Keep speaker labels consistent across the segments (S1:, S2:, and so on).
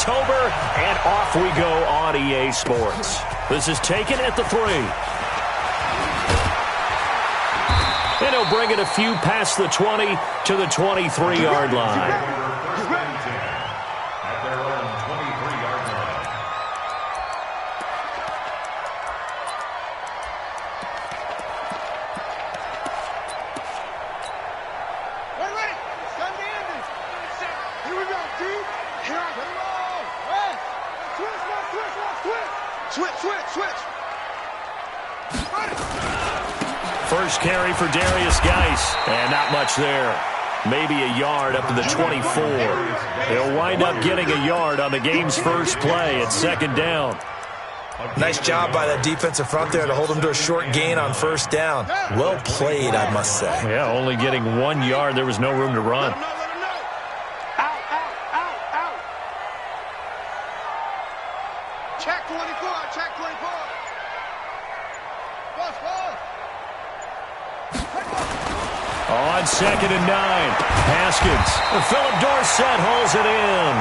S1: October, and off we go on EA Sports. This is taken at the 3. And he'll bring it a few past the 20 to the 23-yard line. First carry for Darius Geis, and not much there. Maybe a yard up to the 24. He'll wind up getting a yard on the game's first play at 2nd down.
S2: Nice job by that defensive front there to hold him to a short gain on 1st down. Well played, I must say.
S1: Yeah, only getting 1 yard. There was no room to run.
S3: Check 24, check 24.
S1: On 2nd and 9, Haskins. Philip Dorsett holds it in.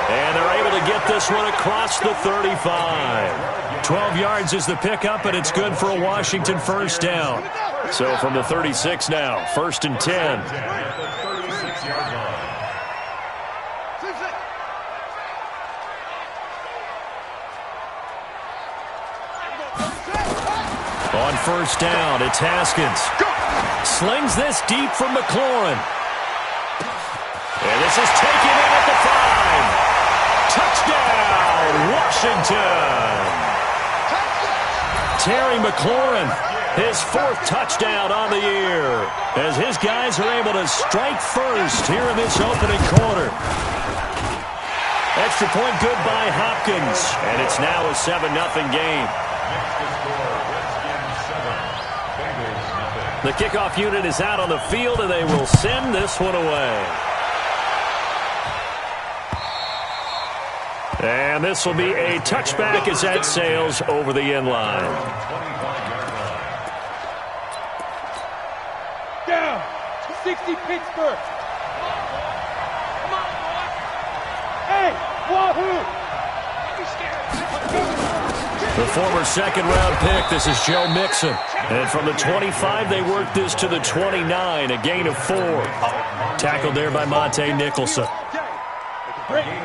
S1: And they're able to get this one across the 35. 12 yards is the pickup, and it's good for a Washington 1st down. So from the 36 now, 1st and 10. On 1st down, it's Haskins. Slings this deep from McLaurin. And this is taken in at the 5. Touchdown, Washington! Terry McLaurin, his 4th touchdown on the year, as his guys are able to strike first here in this opening quarter. Extra point good by Hopkins, and it's now a 7-0 game. The kickoff unit is out on the field, and they will send this one away. And this will be a touchback as that sails over the end line.
S4: Down. 60 Pittsburgh. Come on, boy. Hey, wahoo.
S1: The former 2nd-round pick, this is Joe Mixon. And from the 25, they work this to the 29, a gain of 4. Tackled there by Monte Nicholson.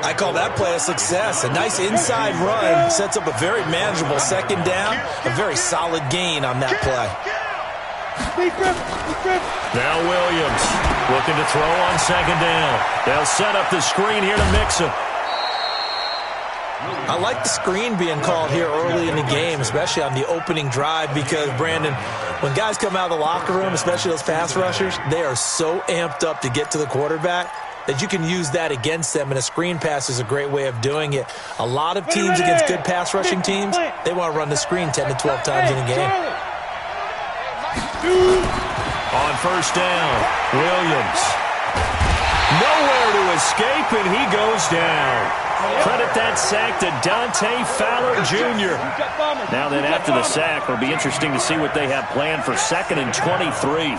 S2: I call that play a success. A nice inside run sets up a very manageable 2nd down. A very solid gain on that play.
S1: Now Williams looking to throw on 2nd down. They'll set up the screen here to Mixon.
S2: I like the screen being called here early in the game, especially on the opening drive, because, Brandon, when guys come out of the locker room, especially those pass rushers, they are so amped up to get to the quarterback that you can use that against them, and a screen pass is a great way of doing it. A lot of teams against good pass rushing teams, they want to run the screen 10 to 12 times in a game.
S1: On 1st down, Williams. Nowhere to escape, and he goes down. Credit that sack to Dante Fowler Jr. Now then, after the sack, it'll be interesting to see what they have planned for 2nd and 23.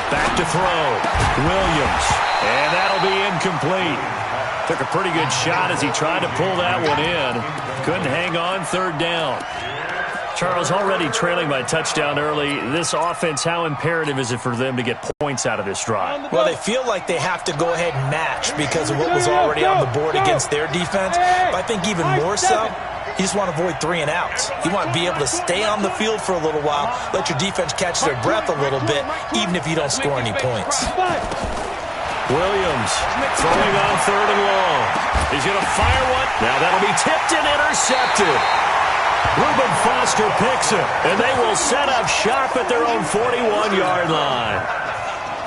S1: Back to throw. Williams. And that'll be incomplete. Took a pretty good shot as he tried to pull that one in. Couldn't hang on 3rd down. Charles, already trailing by touchdown early. This offense, how imperative is it for them to get points out of this drive?
S2: Well, they feel like they have to go ahead and match because of what was already on the board against their defense. But I think even more so, you just want to avoid 3 and outs. You want to be able to stay on the field for a little while, let your defense catch their breath a little bit, even if you don't score any points.
S1: Williams throwing on 3rd and long. He's going to fire one. Now that'll be tipped and intercepted. Reuben Foster picks it, and they will set up shop at their own 41-yard line.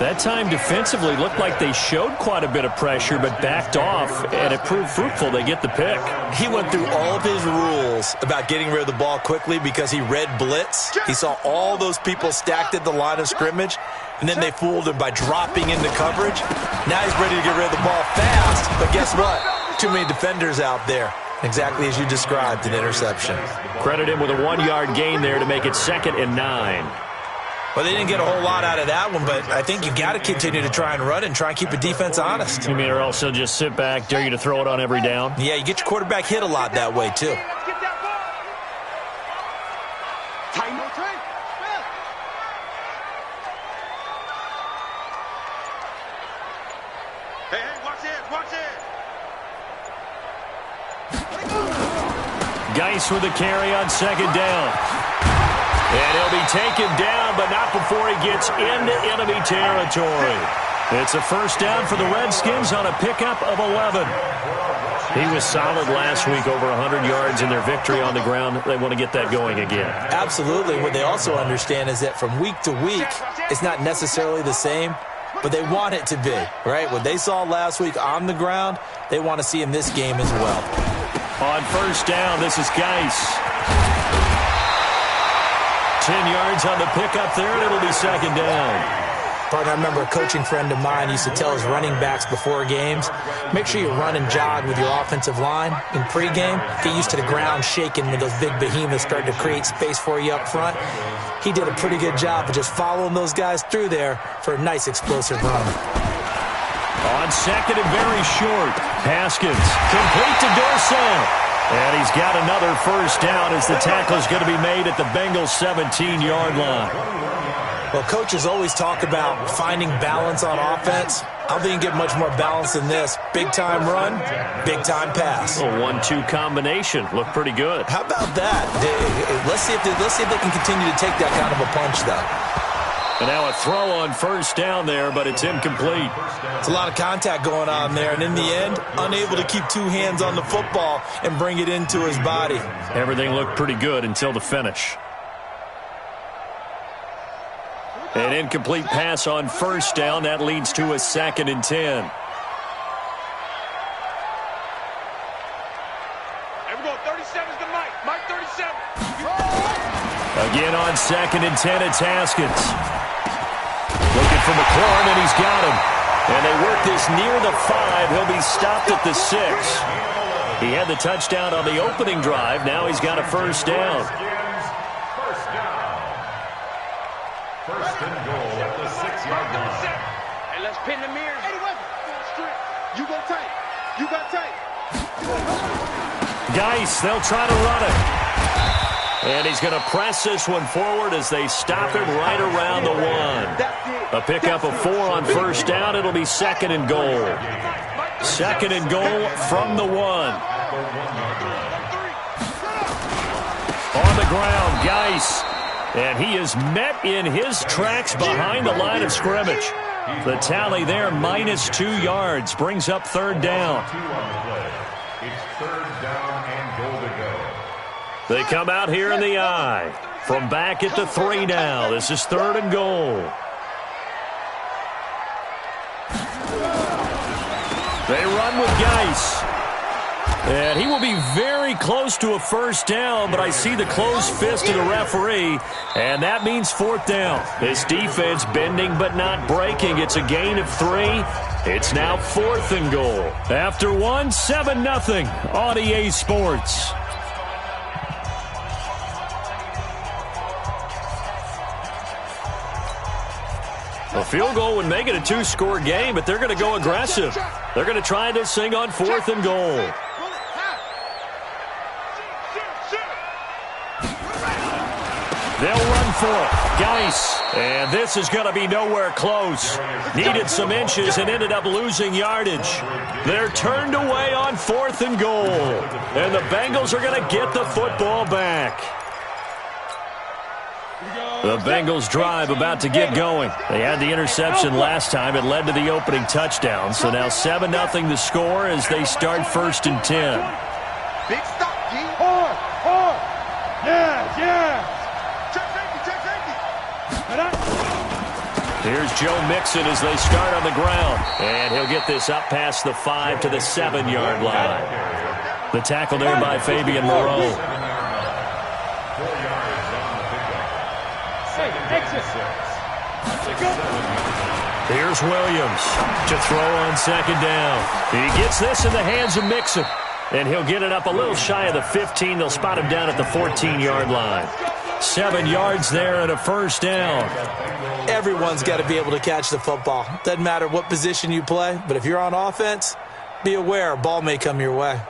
S1: That time defensively looked like they showed quite a bit of pressure but backed off, and it proved fruitful. They get the pick.
S2: He went through all of his rules about getting rid of the ball quickly because he read blitz. He saw all those people stacked at the line of scrimmage, and then they fooled him by dropping into coverage. Now he's ready to get rid of the ball fast, but guess what? Too many defenders out there. Exactly as you described, an interception.
S1: Credit him with a 1-yard gain there to make it 2nd and 9.
S2: Well, they didn't get a whole lot out of that one, but I think you got to continue to try and run and try and keep the defense honest.
S1: You mean or also just sit back, dare you to throw it on every down?
S2: Yeah, you get your quarterback hit a lot that way, too.
S1: Geis with the carry on second down. And he'll be taken down, but not before he gets into enemy territory. It's a first down for the Redskins on a pickup of 11. He was solid last week, over 100 yards in their victory on the ground. They want to get that going again.
S2: Absolutely. What they also understand is that from week to week, it's not necessarily the same, but they want it to be, right? What they saw last week on the ground, they want to see in this game as well.
S1: On first down, this is Geis. 10 yards on the pickup there, and it'll be second down.
S2: Partner, I remember a coaching friend of mine used to tell his running backs before games, make sure you run and jog with your offensive line in pregame. Get used to the ground shaking when those big behemoths start to create space for you up front. He did a pretty good job of just following those guys through there for a nice explosive run.
S1: On second and very short, Haskins complete to Dorsett. And he's got another first down as the tackle's going to be made at the Bengals' 17-yard line.
S2: Well, coaches always talk about finding balance on offense. I don't think you get much more balance than this. Big-time run, big-time pass.
S1: A 1-2 combination. Looked pretty good.
S2: How about that? Let's see if they can continue to take that kind of a punch, though.
S1: And now a throw on first down there, but it's incomplete.
S2: It's a lot of contact going on there, and in the end, unable to keep two hands on the football and bring it into his body.
S1: Everything looked pretty good until the finish. An incomplete pass on first down. That leads to a 2nd and 10.
S4: Here we go. 37's the Mike. Mike 37.
S1: Again on 2nd and 10, it's Haskins. Looking for McLaurin, and he's got him. And they work this near the 5. He'll be stopped at the 6. He had the touchdown on the opening drive. Now he's got a first down.
S3: First and goal at the 6-yard line.
S4: Hey, let's pin the mirrors.
S3: You go tight. You got tight.
S1: Geis, they'll try to run it. And he's going to press this one forward as they stop him right around the 1. A pickup of 4 on first down. It'll be 2nd and goal. 2nd and goal from the 1. On the ground, Geis. And he is met in his tracks behind the line of scrimmage. The tally there, minus 2 yards, brings up 3rd down.
S3: It's 3rd down and goal to go.
S1: They come out here in the I. From back at the 3 now. This is 3rd and goal. They run with Geis. And he will be very close to a first down, but I see the closed fist of the referee, and that means 4th down. This defense bending but not breaking. It's a gain of 3. It's now 4th and goal. After 1, 7-0 on EA Sports. A field goal would make it a 2-score game, but they're going to go aggressive. They're going to try this thing on 4th and goal. They'll run for it. Geis. And this is going to be nowhere close. Needed some inches and ended up losing yardage. They're turned away on 4th and goal. And the Bengals are going to get the football back. The Bengals drive about to get going. They had the interception last time. It led to the opening touchdown. So now 7-0 the score as they start 1st and 10.
S3: Big stop, G.
S4: Hard. Yeah.
S1: Here's Joe Mixon as they start on the ground. And he'll get this up past the 5 to the 7-yard line. The tackle there by Fabian Moreau.
S3: 4 yards on the pickup.
S1: Here's Williams to throw on 2nd down. He gets this in the hands of Mixon. And he'll get it up a little shy of the 15. They'll spot him down at the 14-yard line. 7 yards there and a first down.
S2: Everyone's got to be able to catch the football. Doesn't matter what position you play, but if you're on offense, be aware a ball may come your way.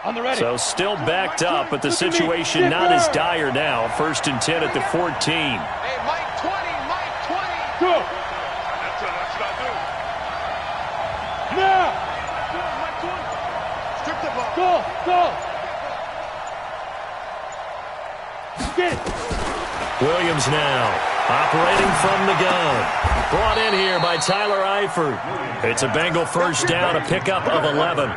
S4: On the ready.
S1: So still backed up, but the situation not as dire now. 1st and 10 at the 14.
S4: Hey, Mike 20, Mike 20. Go. That's what I do. Now. Mike 20. Strip the ball. Go. Get it.
S1: Williams now operating from the gun. Brought in here by Tyler Eifert. It's a Bengal first down, a pickup of 11.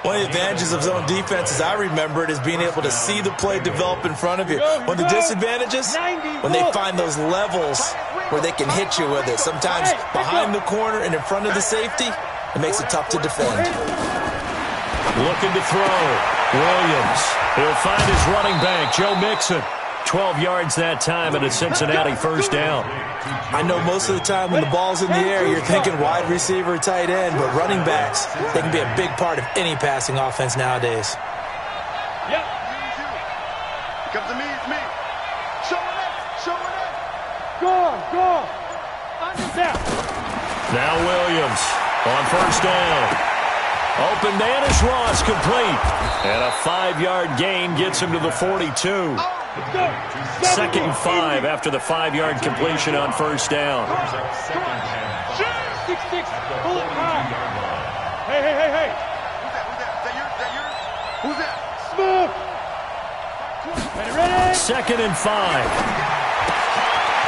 S2: One of the advantages of zone defense, as I remember it, is being able to see the play develop in front of you. One of the disadvantages, when they find those levels where they can hit you with it. Sometimes behind the corner and in front of the safety, it makes it tough to defend.
S1: Looking to throw. Williams. He'll find his running back, Joe Mixon. 12 yards that time and a Cincinnati first down.
S2: I know most of the time when the ball's in the air, you're thinking wide receiver, tight end, but running backs, they can be a big part of any passing offense nowadays.
S4: Yep. Come to me, it's me. Show it. Go. Down.
S1: Now Williams on first down. Open man is Ross, complete. And a 5-yard gain gets him to the 42. 2nd and 5 after the 5-yard completion on first down.
S4: 6-6. Pull it high. Hey. Who's that? Smooth. Ready.
S1: 2nd and 5.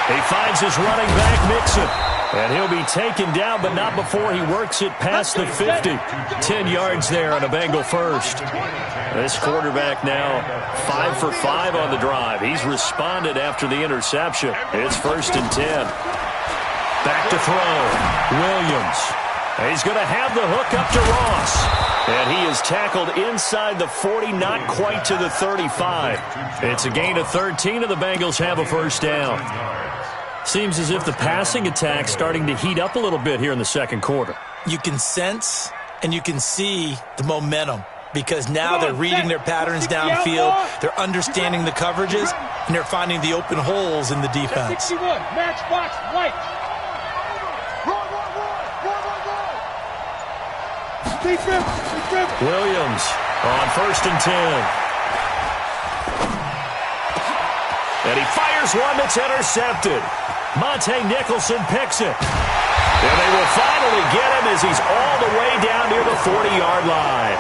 S1: He finds his running back, Mixon. And he'll be taken down, but not before he works it past the 50. 10 yards there on a Bengal first. This quarterback now 5 for 5 on the drive. He's responded after the interception. It's 1st and 10. Back to throw. Williams. He's going to have the hook up to Ross. And he is tackled inside the 40, not quite to the 35. It's a gain of 13, and the Bengals have a first down. Seems as if the passing attack's starting to heat up a little bit here in the second quarter.
S2: You can sense and you can see the momentum because now they're reading their patterns downfield, they're understanding the coverages, and they're finding the open holes in the defense.
S4: 61, matchbox, right.
S1: Williams on 1st and 10. And he fires one that's intercepted. Monte Nicholson picks it. And they will finally get him as he's all the way down near the 40-yard line.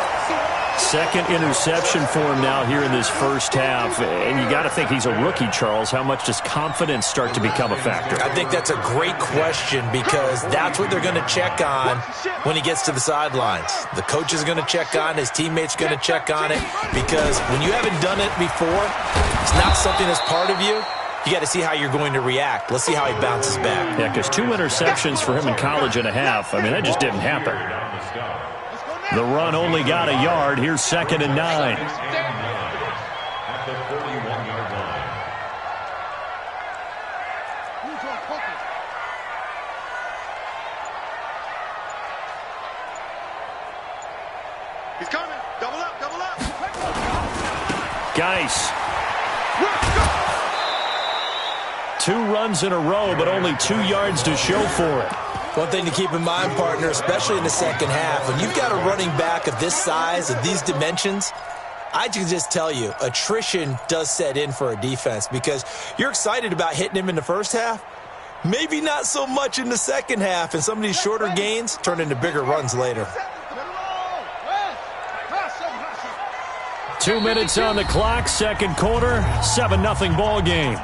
S1: 2nd interception for him now here in this first half. And you got to think he's a rookie, Charles. How much does confidence start to become a factor?
S2: I think that's a great question because that's what they're going to check on when he gets to the sidelines. The coach is going to check on, his teammates going to check on it because when you haven't done it before, it's not something that's part of you. You got to see how you're going to react. Let's see how he bounces back.
S1: Yeah, because 2 interceptions for him in college and a half. I mean, that just didn't happen. The run only got a yard. Here's 2nd and 9.
S3: At the 41-yard line.
S4: He's coming. Double up.
S1: Geis. 2 runs in a row, but only 2 yards to show for it.
S2: One thing to keep in mind, partner, especially in the second half, when you've got a running back of this size, of these dimensions, I can just tell you, attrition does set in for a defense because you're excited about hitting him in the first half, maybe not so much in the second half, and some of these shorter gains turn into bigger runs later.
S1: 2 minutes on the clock, second quarter, 7-0 ball game.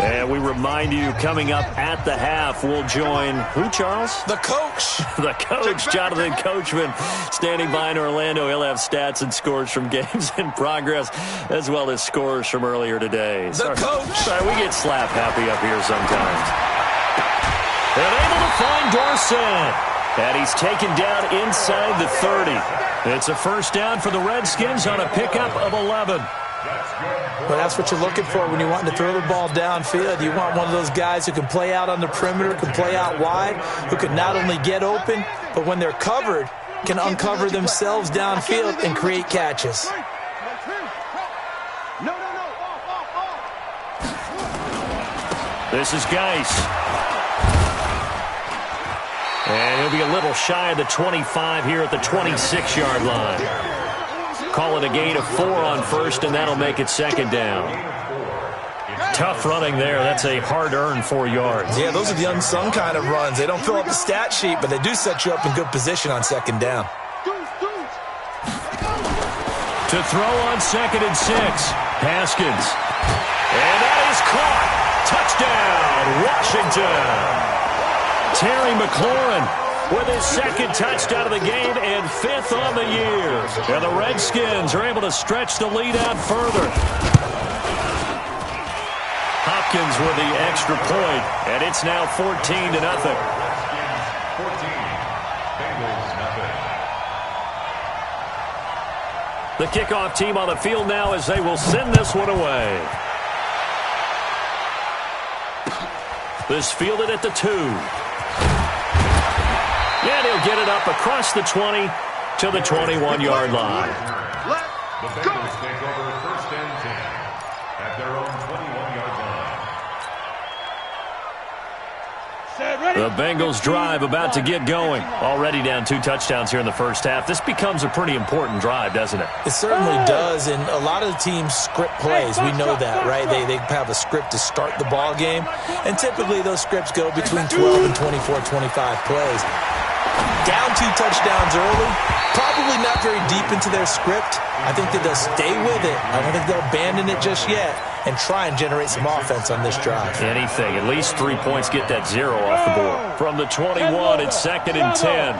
S1: And we remind you, coming up at the half, we'll join who, Charles?
S2: The coach.
S1: The coach, Jonathan Coachman, standing by in Orlando. He'll have stats and scores from games in progress, as well as scores from earlier today.
S2: The coach.
S1: Sorry, we get slap happy up here sometimes. And able to find Dorsett. And he's taken down inside the 30. It's a first down for the Redskins on a pickup of 11.
S2: Well, that's what you're looking for when you want to throw the ball downfield. You want one of those guys who can play out on the perimeter, can play out wide, who can not only get open, but when they're covered, can uncover themselves downfield and create catches.
S1: This is Geis. And he'll be a little shy of the 25 here at the 26-yard line. Call it a gain of 4 on first, and that'll make it second down. Tough running there. That's a hard-earned 4 yards.
S2: Yeah, those are the unsung kind of runs. They don't fill up the stat sheet, but they do set you up in good position on second down.
S1: To throw on 2nd and 6. Haskins. And that is caught. Touchdown, Washington. Terry McLaurin with his 2nd touchdown of the game and 5th on the year. And the Redskins are able to stretch the lead out further. Hopkins with the extra point, and it's now 14-0. The kickoff team on the field now as they will send this one away. This fielded at the 2. And he'll get it up across the 20 to the 21-yard line.
S3: The Bengals take over 1st and 10 at their own 21-yard line.
S1: The Bengals drive about to get going. Already down 2 touchdowns here in the first half. This becomes a pretty important drive, doesn't it?
S2: It certainly does, and a lot of the teams script plays. We know that, right? They have a script to start the ball game, and typically those scripts go between 12 and 24, 25 plays. Down 2 touchdowns early, probably not very deep into their script. I think that they'll stay with it. I don't think they'll abandon it just yet and try and generate some offense on this drive.
S1: Anything, at least 3 points, get that 0 off the board. From the 21, it's 2nd and 10.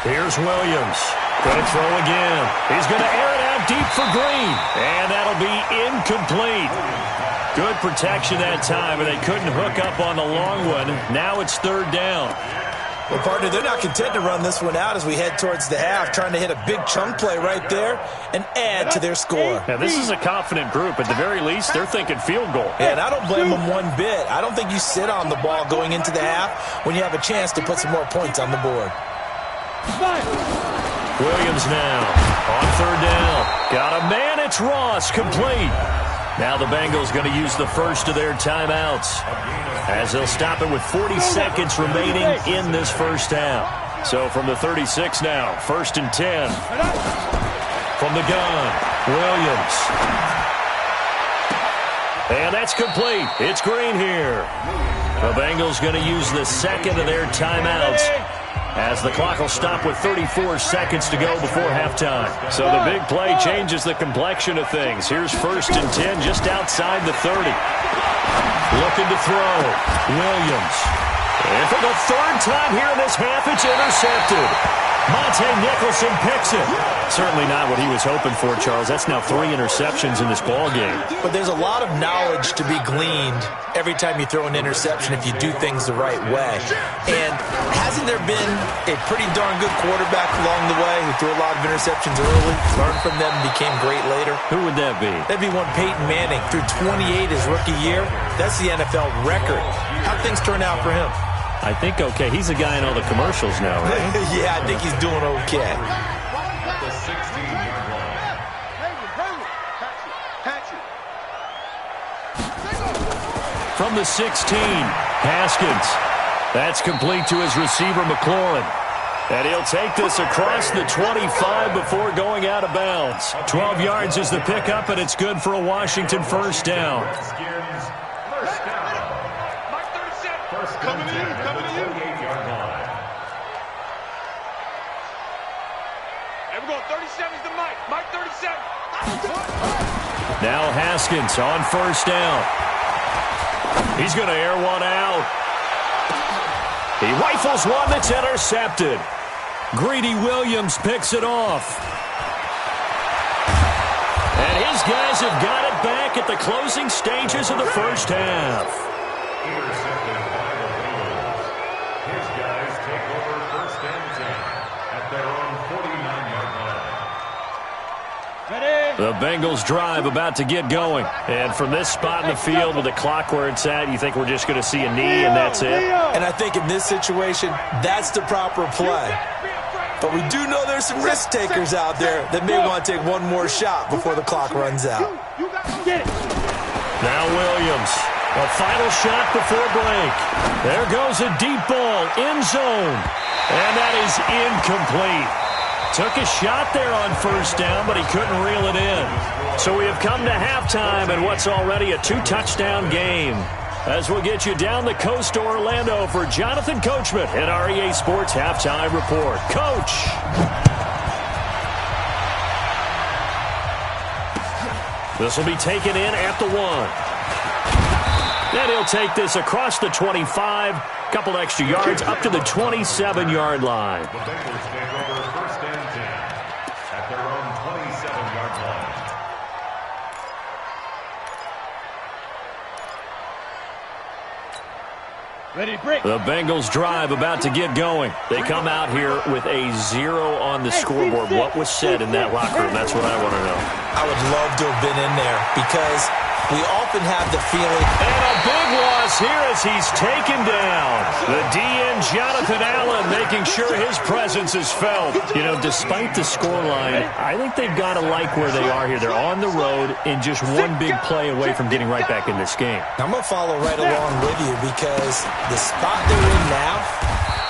S1: Here's Williams. Going to throw again. He's going to air it out deep for Green. And that'll be incomplete. Good protection that time, but they couldn't hook up on the long one. Now it's 3rd down.
S2: Well, partner, they're not content to run this one out as we head towards the half, trying to hit a big chunk play right there and add to their score.
S1: Now, this is a confident group. At the very least, they're thinking field goal.
S2: Yeah, and I don't blame them one bit. I don't think you sit on the ball going into the half when you have a chance to put some more points on the board.
S1: Williams now on 3rd down. Got a man. It's Ross, complete. Now the Bengals going to use the first of their timeouts as they'll stop it with 40 seconds remaining in this first half. So from the 36 now, 1st and 10. From the gun, Williams. And that's complete. It's Green here. The Bengals going to use the 2nd of their timeouts as the clock will stop with 34 seconds to go before halftime. So the big play changes the complexion of things. Here's 1st and 10 just outside the 30. Looking to throw. Williams. And for the 3rd time here in this half, it's intercepted. Monte Nicholson picks it. Certainly not what he was hoping for, Charles. That's now 3 interceptions in this ball game.
S2: But there's a lot of knowledge to be gleaned every time you throw an interception if you do things the right way. And hasn't there been a pretty darn good quarterback along the way who threw a lot of interceptions early, learned from them, became great later?
S1: Who would that be?
S2: That'd be one Peyton Manning. Threw 28 his rookie year. That's the NFL record. How'd things turn out for him?
S1: I think okay. He's a guy in all the commercials now, right?
S2: Yeah, I think he's doing okay.
S3: The 16-yard line.
S1: From the 16, Haskins. That's complete to his receiver, McLaurin. And he'll take this across the 25 before going out of bounds. 12 yards is the pickup, and it's good for a Washington first down.
S4: Coming to you.
S3: 48-yard line.
S4: And we're going 37's to Mike. Mike 37.
S1: Now Haskins on first down. He's going to air one out. He rifles one that's intercepted. Greedy Williams picks it off. And his guys have got it back at the closing stages of the first half.
S3: Intercepted by the Bengals. His guys take over 1st and 10 at their
S1: The Bengals drive about to get going. And from this spot in the field with the clock where it's at, you think we're just going to see a knee and that's it?
S2: And I think in this situation, that's the proper play. But we do know there's some risk takers out there that may want to take one more shot before the clock runs out.
S1: Now Williams. A final shot before break. There goes a deep ball, end zone. And that is incomplete. Took a shot there on first down, but he couldn't reel it in. So we have come to halftime in what's already a 2-touchdown game. As we'll get you down the coast to Orlando for Jonathan Coachman at our EA Sports Halftime Report. Coach! This will be taken in at the 1. And he'll take this across the 25, couple extra yards, up to the 27-yard line.
S3: The Bengals take over first and 10 at their own 27-yard line.
S4: Ready, break.
S1: The Bengals drive about to get going. They come out here with a 0 on the scoreboard. What was said in that locker room? That's what I want to know.
S2: I would love to have been in there because we often have the feeling.
S1: And a big loss here as he's taken down. The DN, Jonathan Allen, making sure his presence is felt. You know, despite the scoreline, I think they've got to like where they are here. They're on the road and just one big play away from getting right back in this game.
S2: I'm going to follow right along with you because the spot they're in now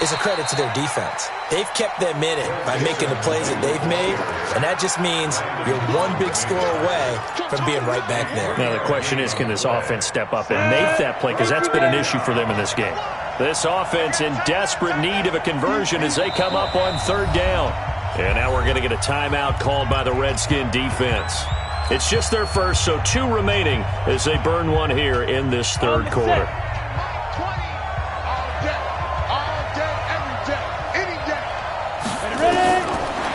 S2: is a credit to their defense. They've kept them in it by making the plays that they've made, and that just means you're one big score away from being right back there.
S1: Now the question is, can this offense step up and make that play? Because that's been an issue for them in this game. This offense in desperate need of a conversion as they come up on third down. And now we're going to get a timeout called by the Redskin defense. It's just their first, so 2 remaining as they burn one here in this third quarter.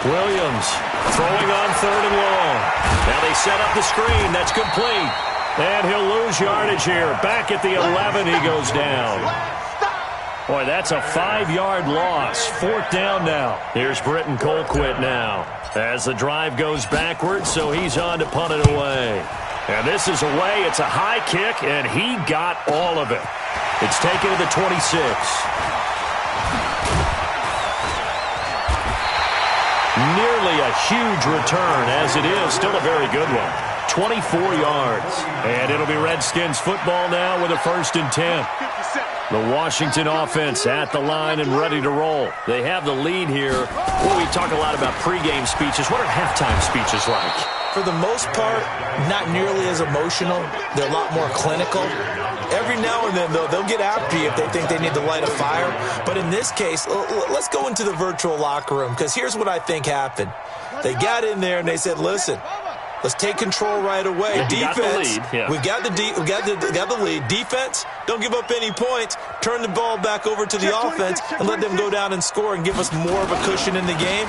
S1: Williams throwing on third and long. Now they set up the screen. That's complete. And he'll lose yardage here. Back at the 11, he goes down. Boy, that's a 5-yard loss. 4th down now. Here's Britton Colquitt now. As the drive goes backwards, so he's on to punt it away. And this is away. It's a high kick, and he got all of it. It's taken to the 26. Nearly a huge return, as it is still a very good one. 24 yards. And it'll be Redskins football now with a 1st and 10. The Washington offense at the line and ready to roll. They have the lead here. Well, we talk a lot about pregame speeches. What are halftime speeches like?
S2: For the most part, not nearly as emotional. They're a lot more clinical. Every now and then, though, they'll get after you if they think they need to light a fire. But in this case, let's go into the virtual locker room, because here's what I think happened. They got in there and they said, listen, let's take control right away.
S1: Yeah,
S2: defense,
S1: we
S2: got the lead. Defense, don't give up any points. Turn the ball back over to the offense and let them go down and score and give us more of a cushion in the game.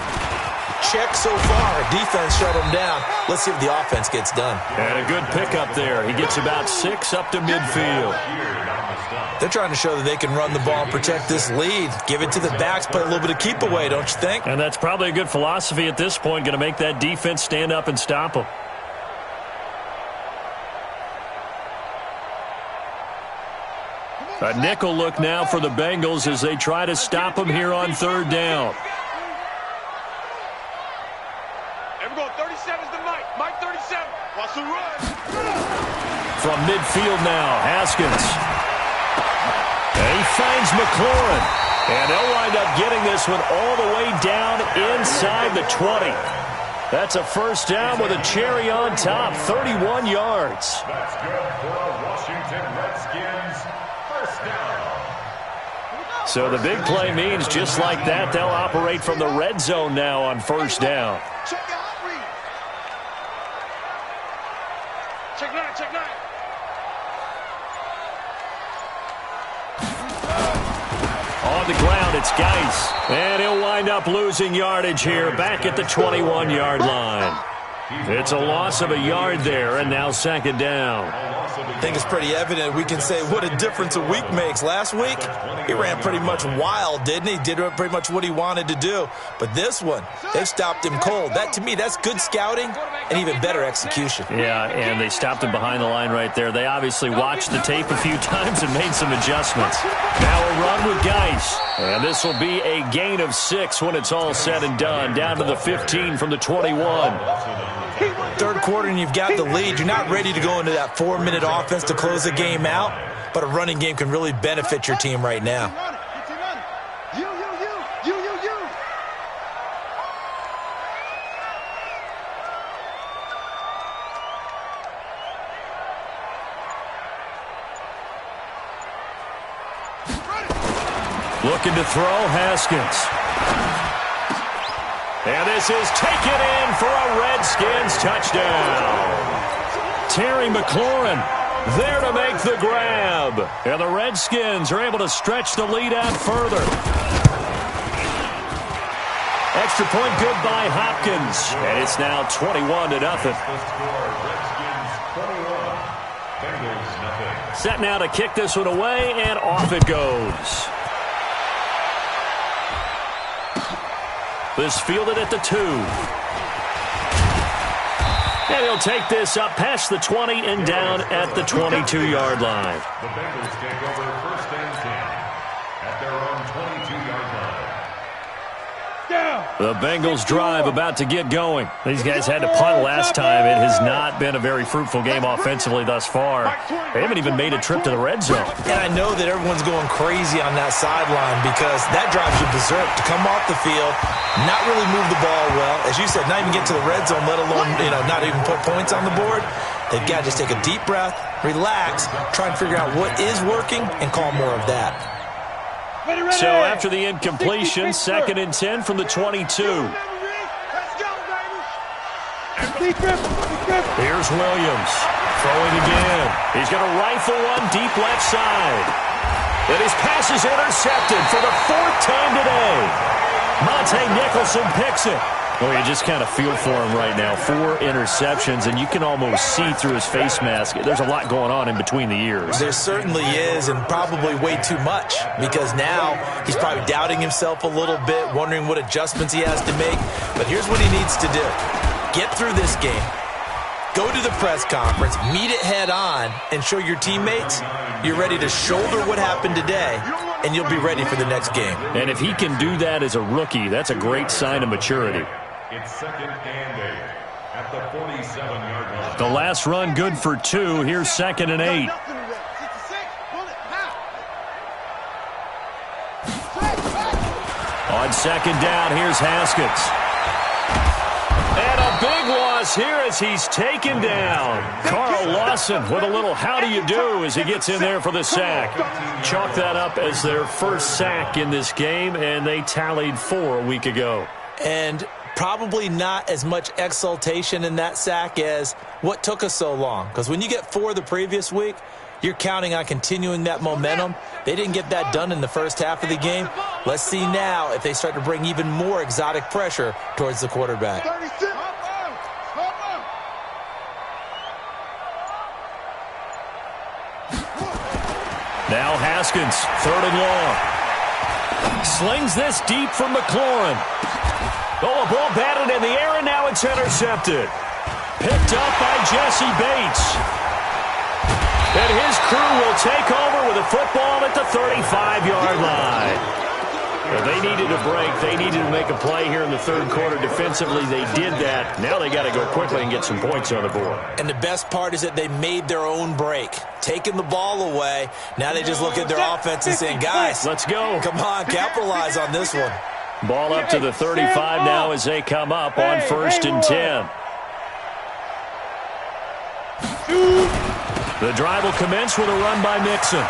S2: Check so far. Defense shut him down. Let's see if the offense gets done.
S1: And a good pickup there. He gets about 6 up to midfield.
S2: They're trying to show that they can run the ball and protect this lead. Give it to the backs, play a little bit of keep away, don't you think?
S1: And that's probably a good philosophy at this point, going to make that defense stand up and stop them. A nickel look now for the Bengals as they try to stop them here on third down. From midfield now, Haskins. And he finds McLaurin. And they'll wind up getting this one all the way down inside the 20. That's a 1st down with a cherry on top, 31 yards.
S3: That's good for a Washington Redskins 1st down.
S1: So the big play means just like that, they'll operate from the red zone now on 1st down.
S4: Check 9.
S1: On the ground, it's Geis. And he'll wind up losing yardage here back at the 21-yard line. It's a loss of a yard there, and now 2nd down.
S2: I think it's pretty evident. We can say what a difference a week makes. Last week, he ran pretty much wild, didn't he? Did pretty much what he wanted to do. But this one, they've stopped him cold. That, to me, that's good scouting and even better execution.
S1: Yeah, and they stopped him behind the line right there. They obviously watched the tape a few times and made some adjustments. Now a run with Geis. And this will be a gain of 6 when it's all said and done. Down to the 15 from the 21.
S2: Third quarter and you've got the lead. You're not ready to go into that 4-minute offense to close the game out, but a running game can really benefit your team right now.
S1: Looking to throw, Haskins. And this is taken in for a Redskins touchdown. Terry McLaurin there to make the grab. And the Redskins are able to stretch the lead out further. Extra point good by Hopkins. And it's now 21-0. Set now to kick this one away, and off it goes. This fielded at the 2. And he'll take this up past the 20 and down at the 22-yard line.
S3: The Bengals take over 1st and 10 at their own 22-yard line.
S1: The Bengals drive about to get going. These guys had to punt last time. It has not been a very fruitful game offensively thus far. They haven't even made a trip to the red zone.
S2: And I know that everyone's going crazy on that sideline because that drives you berserk to come off the field, not really move the ball well. As you said, not even get to the red zone, let alone, not even put points on the board. They've got to just take a deep breath, relax, try and figure out what is working, and call more of that.
S1: So after the incompletion, 2nd and 10 from the 22. Here's Williams throwing again. He's going to rifle one deep left side. And his pass is intercepted for the 4th time today. Monte Nicholson picks it. Well, you just kind of feel for him right now. 4 interceptions, and you can almost see through his face mask. There's a lot going on in between the ears.
S2: There certainly is, and probably way too much, because now he's probably doubting himself a little bit, wondering what adjustments he has to make. But here's what he needs to do. Get through this game. Go to the press conference, meet it head on, and show your teammates you're ready to shoulder what happened today, and you'll be ready for the next game.
S1: And if he can do that as a rookie, that's a great sign of maturity.
S3: It's 2nd and 8 at the 47-yard line.
S1: The last run good for 2. Here's 2nd and 8. On 2nd down, here's Haskins. And a big loss here as he's taken down. Carl Lawson with a little how do you do as he gets in there for the sack. Chalk that up as their first sack in this game, and they tallied 4 a week ago.
S2: And probably not as much exultation in that sack as what took us so long. Because when you get 4 the previous week, you're counting on continuing that momentum. They didn't get that done in the first half of the game. Let's see now if they start to bring even more exotic pressure towards the quarterback.
S1: Now Haskins, 3rd and long. Slings this deep from McLaurin. Oh, a ball batted in the air, and now it's intercepted. Picked up by Jesse Bates. And his crew will take over with a football at the 35-yard line. Well, they needed a break. They needed to make a play here in the 3rd quarter. Defensively, they did that. Now they got to go quickly and get some points on the board.
S2: And the best part is that they made their own break, taking the ball away. Now they just look at their offense and saying, guys,
S1: let's go.
S2: Come on, capitalize on this one.
S1: Ball up to the 35 now as they come up on 1st and 10. The drive will commence with a run by Mixon.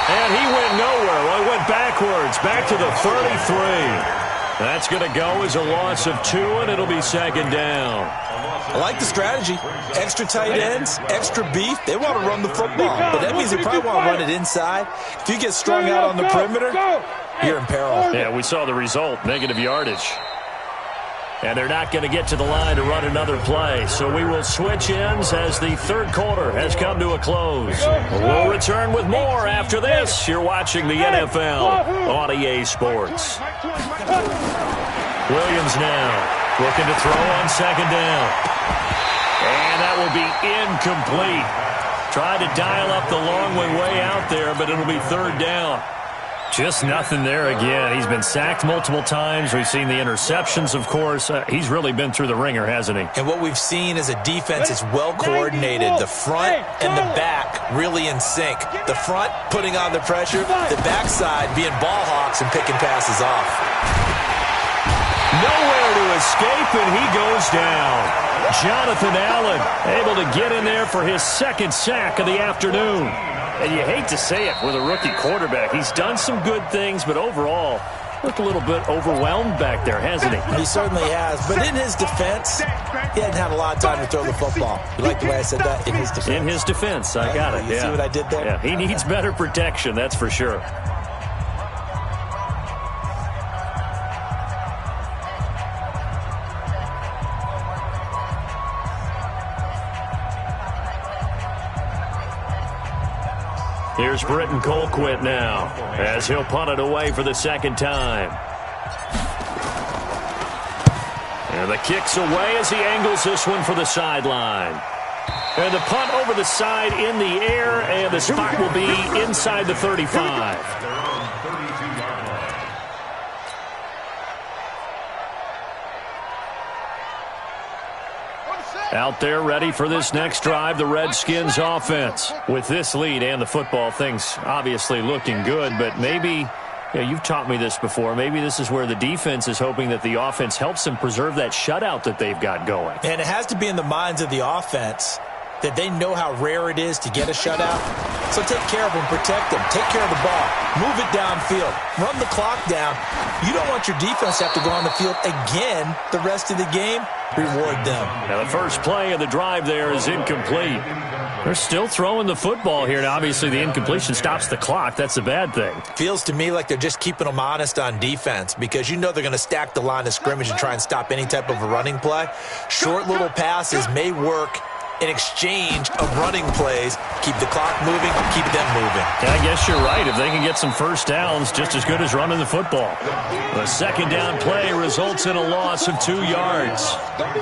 S1: And he went nowhere. Well, he went backwards, back to the 33. That's going to go as a loss of 2, and it'll be 2nd down.
S2: I like the strategy. Extra tight ends, extra beef. They want to run the football, but that means they probably want to run it inside. If you get strung out on the perimeter, you're in peril.
S1: Yeah, we saw the result, negative yardage. And they're not going to get to the line to run another play. So we will switch ends as the third quarter has come to a close. We'll return with more after this. You're watching the NFL on EA Sports. Williams now looking to throw on second down. And that will be incomplete. Tried to dial up the long way out there, but it'll be third down. Just nothing there again. He's been sacked multiple times. We've seen the interceptions, of course. He's really been through the ringer, hasn't he?
S2: And what we've seen is a defense that's well coordinated. The front and the back really in sync. The front putting on the pressure, the backside being ball hawks and picking passes off.
S1: Nowhere to escape, and he goes down. Jonathan Allen able to get in there for his second sack of the afternoon. And you hate to say it with a rookie quarterback. He's done some good things, but overall, looked a little bit overwhelmed back there, hasn't he?
S2: He certainly has. But in his defense, he hadn't had a lot of time to throw the football. You like the way I said that? In his defense.
S1: In his defense. I got it.
S2: You see what I did there?
S1: Yeah, he needs better protection, that's for sure. Here's Britton Colquitt now as he'll punt it away for the second time. And the kick's away as he angles this one for the sideline. And the punt over the side in the air, and the spot will be inside the 35. Out there ready for this next drive, the Redskins offense. With this lead and the football, things obviously looking good, but maybe, you've taught me this before, maybe this is where the defense is hoping that the offense helps them preserve that shutout that they've got going.
S2: And it has to be in the minds of the offense that they know how rare it is to get a shutout. So take care of them, protect them, take care of the ball, move it downfield, run the clock down. You don't want your defense to have to go on the field again the rest of the game. Reward them.
S1: Now the first play of the drive there is incomplete. They're still throwing the football here, and obviously the incompletion stops the clock. That's a bad thing.
S2: Feels to me like they're just keeping them honest on defense because you know they're going to stack the line of scrimmage and try and stop any type of a running play. Short little passes may work in exchange of running plays. Keep the clock moving, keep them moving.
S1: Yeah, I guess you're right. If they can get some first downs, just as good as running the football. The second down play results in a loss of 2 yards.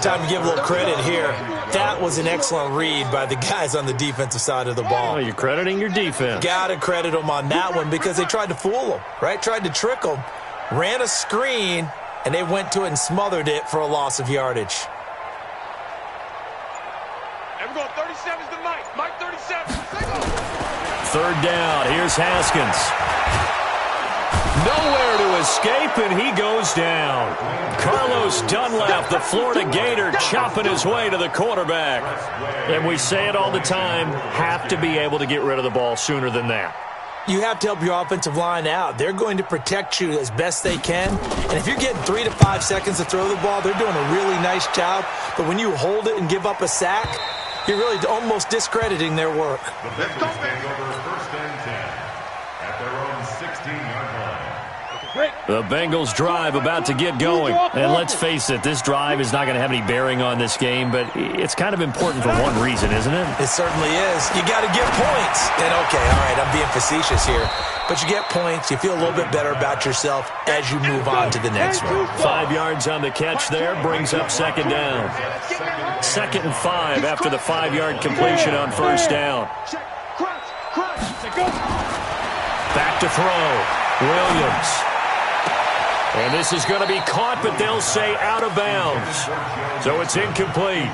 S2: Time to give a little credit here. That was an excellent read by the guys on the defensive side of the ball.
S1: Well, you're crediting your defense.
S2: Got to credit them on that one because they tried to fool them, right? Tried to trick them, ran a screen, and they went to it and smothered it for a loss of yardage.
S4: We're going 37's to Mike. Mike 37.
S1: Third down. Here's Haskins. Nowhere to escape, and he goes down. Carlos Dunlap, the Florida Gator, chopping his way to the quarterback. And we say it all the time, have to be able to get rid of the ball sooner than that.
S2: You have to help your offensive line out. They're going to protect you as best they can. And if you're getting 3 to 5 seconds to throw the ball, they're doing a really nice job. But when you hold it and give up a sack, you're really almost discrediting their work.
S3: The Bengals take over first and 10 at their own 16-yard line.
S1: The Bengals drive about to get going. And let's face it, this drive is not going to have any bearing on this game, but it's kind of important for one reason, isn't it?
S2: It certainly is. You got to get points. And okay, all right, I'm being facetious here. But you get points, you feel a little bit better about yourself as you move on to the next one.
S1: 5 yards on the catch there, brings up second down. 2nd and 5 after the 5-yard completion on first down. Back to throw. Williams. And this is going to be caught, but they'll say out of bounds. So it's incomplete.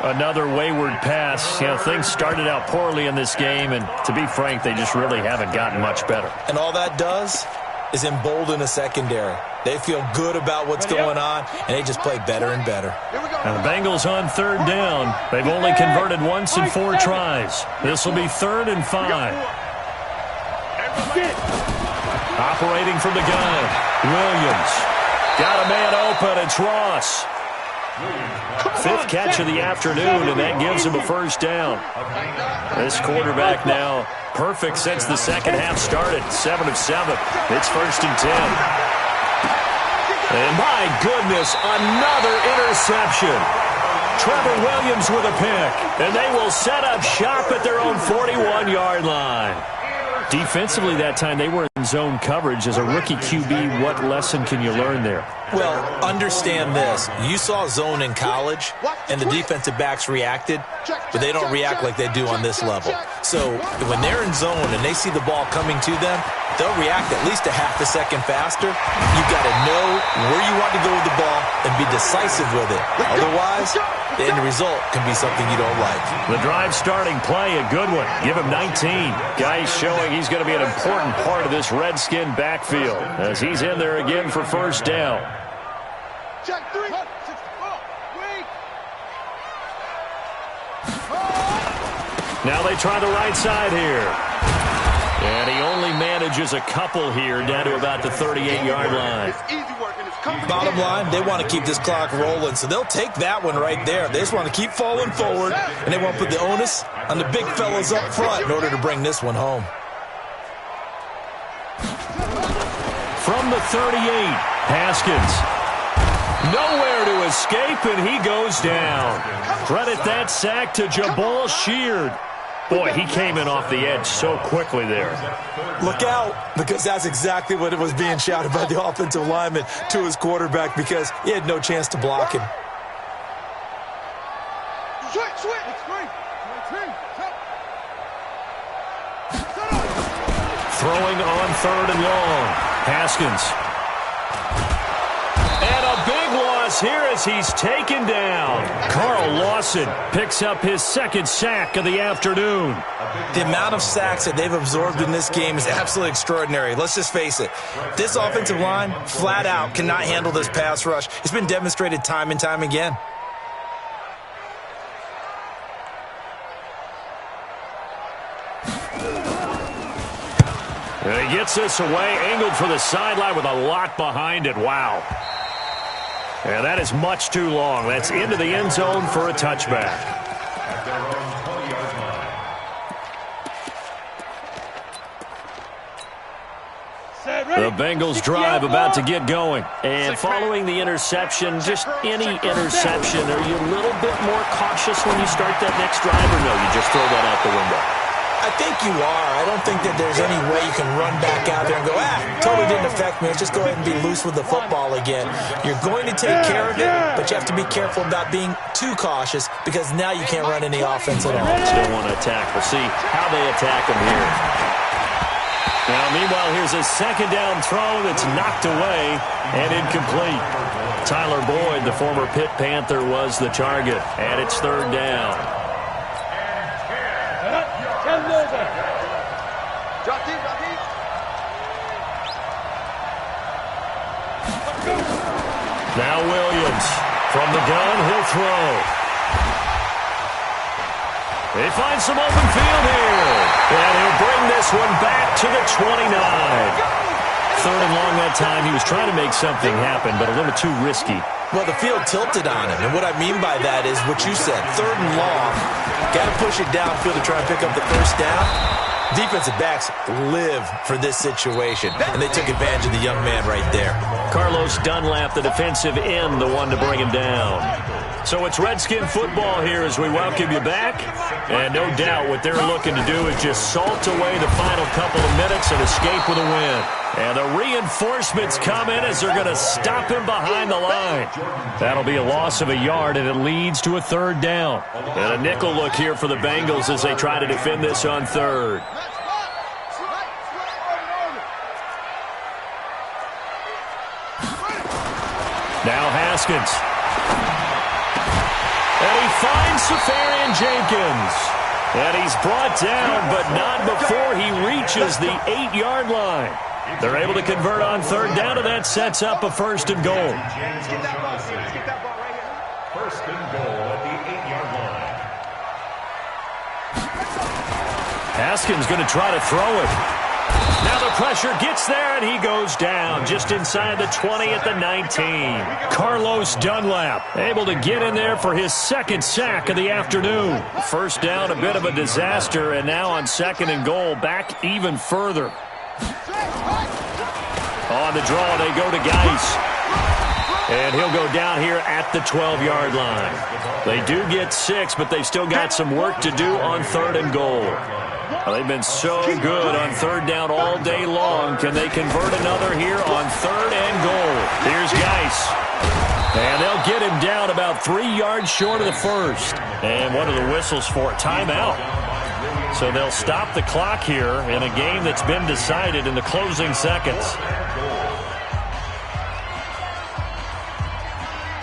S1: Another wayward pass. You know, things started out poorly in this game, and to be frank, they just really haven't gotten much better.
S2: And all that does is embolden a secondary. They feel good about what's going on, and they just play better and better.
S1: Now the Bengals on third down. They've only converted once in 4 tries. This will be 3rd and 5. Operating from the gun, Williams. Got a man open, it's Ross. 5th catch of the afternoon, and that gives him a first down. This quarterback now perfect since the second half started. 7 of 7. It's 1st and 10. And my goodness, another interception. Trevor Williams with a pick. And they will set up shop at their own 41-yard line. Defensively that time, they were in zone coverage. As a rookie QB, what lesson can you learn there?
S2: Well, understand this. You saw zone in college, and the defensive backs reacted, but they don't react like they do on this level. So when they're in zone and they see the ball coming to them, they'll react at least a half a second faster. You've got to know where you want to go with the ball and be decisive with it. Otherwise, the end result can be something you don't like.
S1: The drive starting play, a good one. Give him 19. Guys showing he's going to be an important part of this Redskin backfield as he's in there again for first down.
S4: Check 3.
S1: Now they try the right side here. And he only manages a couple here down to about the 38-yard line.
S2: Bottom line, they want to keep this clock rolling, so they'll take that one right there. They just want to keep falling forward, and they want to put the onus on the big fellas up front in order to bring this one home.
S1: From the 38, Haskins. Nowhere to escape, and he goes down. Credit that sack to Jabal Sheard. Boy, he came in off the edge so quickly there.
S2: Look out, because that's exactly what it was being shouted by the offensive lineman to his quarterback, because he had no chance to block him.
S1: Throwing on 3rd and long. Haskins. And a big loss here as he's taken down. Carl Lawson picks up his second sack of the afternoon.
S2: The amount of sacks that they've absorbed in this game is absolutely extraordinary. Let's just face it. This offensive line, flat out, cannot handle this pass rush. It's been demonstrated time and time again.
S1: And he gets this away, angled for the sideline with a lot behind it. Wow. And that is much too long. That's into the end zone for a touchback. The Bengals drive about to get going. And following the interception, just any interception, are you a little bit more cautious when you start that next drive, or no, you just throw that out the window?
S2: I think you are. I don't think that there's any way you can run back out there and go, totally didn't affect me. Let's just go ahead and be loose with the football again. You're going to take care of it, but you have to be careful about being too cautious because now you can't run any offense at all.
S1: Still want to attack. We'll see how they attack him here. Now, meanwhile, here's a second down throw that's knocked away and incomplete. Tyler Boyd, the former Pitt Panther, was the target, and it's 3rd down. Now Williams from the gun, he'll throw. They find some open field here, and he'll bring this one back to the 29. 3rd and long that time. He was trying to make something happen, but a little too risky.
S2: Well, the field tilted on him, and what I mean by that is what you said. 3rd and long, got to push it downfield to try and pick up the first down. Defensive backs live for this situation, and they took advantage of the young man right there.
S1: Carlos Dunlap, the defensive end, the one to bring him down. So it's Redskin football here as we welcome you back. And no doubt what they're looking to do is just salt away the final couple of minutes and escape with a win. And the reinforcements come in as they're going to stop him behind the line. That'll be a loss of a yard, and it leads to a 3rd down. And a nickel look here for the Bengals as they try to defend this on 3rd. Now Haskins. And he finds Safarian Jenkins. And he's brought down, but not before he reaches the 8-yard line. They're able to convert on 3rd down, and that sets up a 1st and goal.
S3: 1st and goal at the 8-yard line.
S1: Haskins going to try to throw it. Now the pressure gets there, and he goes down just inside the 20 at the 19. Carlos Dunlap able to get in there for his 2nd sack of the afternoon. 1st down, a bit of a disaster, and now on 2nd and goal, back even further. On the draw, they go to Geis. And he'll go down here at the 12-yard line. They do get 6, but they've still got some work to do on 3rd and goal. Well, they've been so good on 3rd down all day long. Can they convert another here on 3rd and goal? Here's Geis. And they'll get him down about 3 yards short of the first. And one of the whistles for a timeout. So they'll stop the clock here in a game that's been decided in the closing seconds.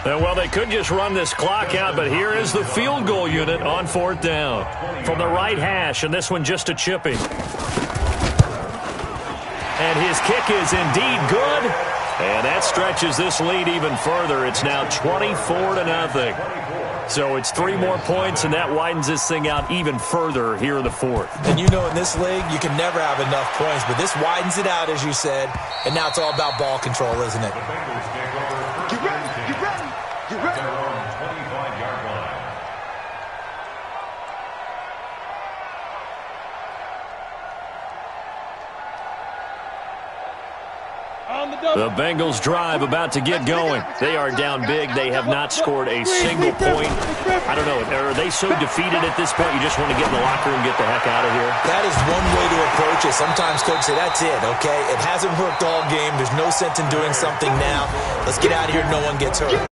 S1: Well, they could just run this clock out, but here is the field goal unit on 4th down. From the right hash, and this one just a chipping. And his kick is indeed good. And that stretches this lead even further. It's now 24-0. So it's 3 more points, and that widens this thing out even further here in the 4th.
S2: And you know in this league, you can never have enough points, but this widens it out, as you said, and now it's all about ball control, isn't it?
S4: You ready? You ready? You ready?
S3: Their own 25-yard line.
S1: The Bengals drive about to get going. They are down big. They have not scored a single point. I don't know. Are they so defeated at this point you just want to get in the locker room and get the heck out of here?
S2: That is one way to approach it. Sometimes coaches say, that's it, okay? It hasn't worked all game. There's no sense in doing something now. Let's get out of here. No one gets hurt.